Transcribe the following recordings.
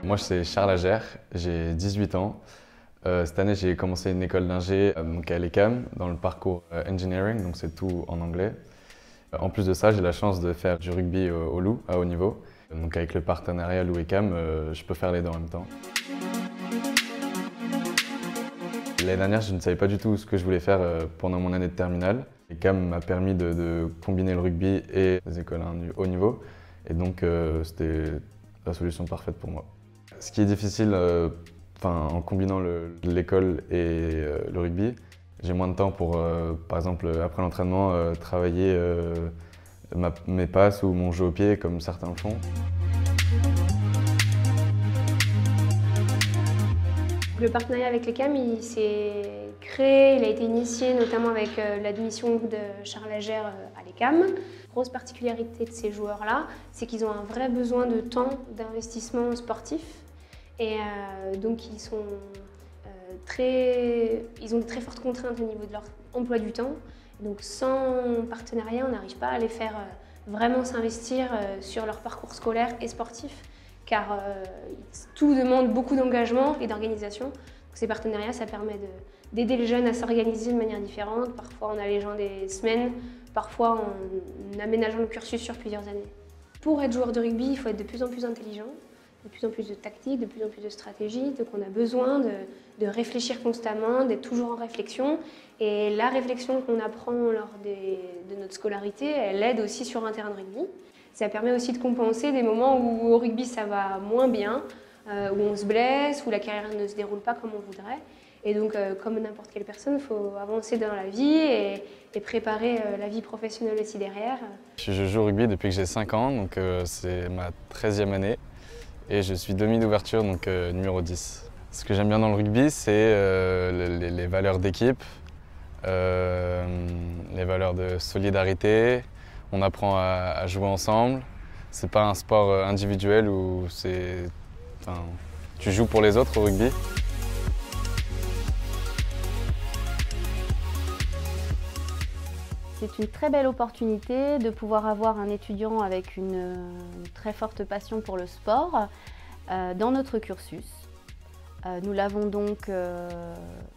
Moi, c'est Charles Agère, j'ai 18 ans. Cette année, j'ai commencé une école d'ingé donc à l'ECAM, dans le parcours engineering, donc c'est tout en anglais. En plus de ça, j'ai la chance de faire du rugby au Loup, à haut niveau. Donc avec le partenariat Loup-ECAM, je peux faire les deux en même temps. L'année dernière, je ne savais pas du tout ce que je voulais faire pendant mon année de terminale. L'ECAM m'a permis de combiner le rugby et les écoles du haut niveau. Et donc, c'était la solution parfaite pour moi. Ce qui est difficile en combinant l'école et le rugby, j'ai moins de temps pour, par exemple, après l'entraînement, travailler mes passes ou mon jeu au pied comme certains le font. Le partenariat avec l'ECAM, il s'est créé, il a été initié notamment avec l'admission de Charles Agère à l'ECAM. Grosse particularité de ces joueurs-là, c'est qu'ils ont un vrai besoin de temps d'investissement sportif. Et donc ils ont de très fortes contraintes au niveau de leur emploi du temps. Donc sans partenariat, on n'arrive pas à les faire vraiment s'investir sur leur parcours scolaire et sportif, car tout demande beaucoup d'engagement et d'organisation. Donc ces partenariats, ça permet d'aider les jeunes à s'organiser de manière différente, parfois en allégeant des semaines, parfois en aménageant le cursus sur plusieurs années. Pour être joueur de rugby, il faut être de plus en plus intelligent, de plus en plus de tactique, de plus en plus de stratégie, donc on a besoin de réfléchir constamment, d'être toujours en réflexion. Et la réflexion qu'on apprend lors de notre scolarité, elle aide aussi sur un terrain de rugby. Ça permet aussi de compenser des moments où au rugby ça va moins bien, où on se blesse, où la carrière ne se déroule pas comme on voudrait. Et donc, comme n'importe quelle personne, il faut avancer dans la vie et préparer la vie professionnelle aussi derrière. Je joue au rugby depuis que j'ai 5 ans, donc c'est ma 13e année. Et je suis demi d'ouverture, donc numéro 10. Ce que j'aime bien dans le rugby, c'est les valeurs d'équipe, les valeurs de solidarité. On apprend à jouer ensemble. C'est pas un sport individuel où tu joues pour les autres au rugby. C'est une très belle opportunité de pouvoir avoir un étudiant avec une très forte passion pour le sport dans notre cursus. Nous l'avons donc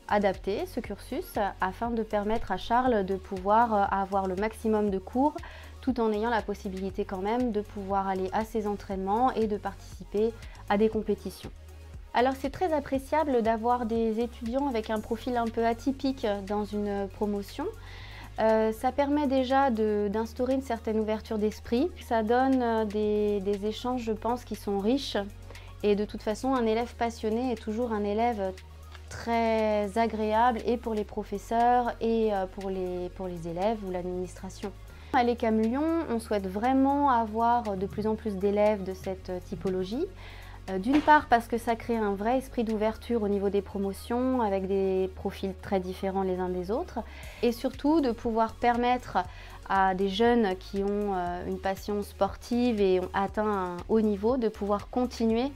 adapté, ce cursus, afin de permettre à Charles de pouvoir avoir le maximum de cours tout en ayant la possibilité quand même de pouvoir aller à ses entraînements et de participer à des compétitions. Alors c'est très appréciable d'avoir des étudiants avec un profil un peu atypique dans une promotion. Ça permet déjà d'instaurer une certaine ouverture d'esprit. Ça donne des échanges, je pense, qui sont riches. Et de toute façon, un élève passionné est toujours un élève très agréable et pour les professeurs et pour les élèves ou l'administration. À l'ECAM Lyon, on souhaite vraiment avoir de plus en plus d'élèves de cette typologie. D'une part parce que ça crée un vrai esprit d'ouverture au niveau des promotions avec des profils très différents les uns des autres et surtout de pouvoir permettre à des jeunes qui ont une passion sportive et ont atteint un haut niveau de pouvoir continuer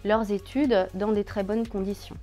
leurs études dans des très bonnes conditions.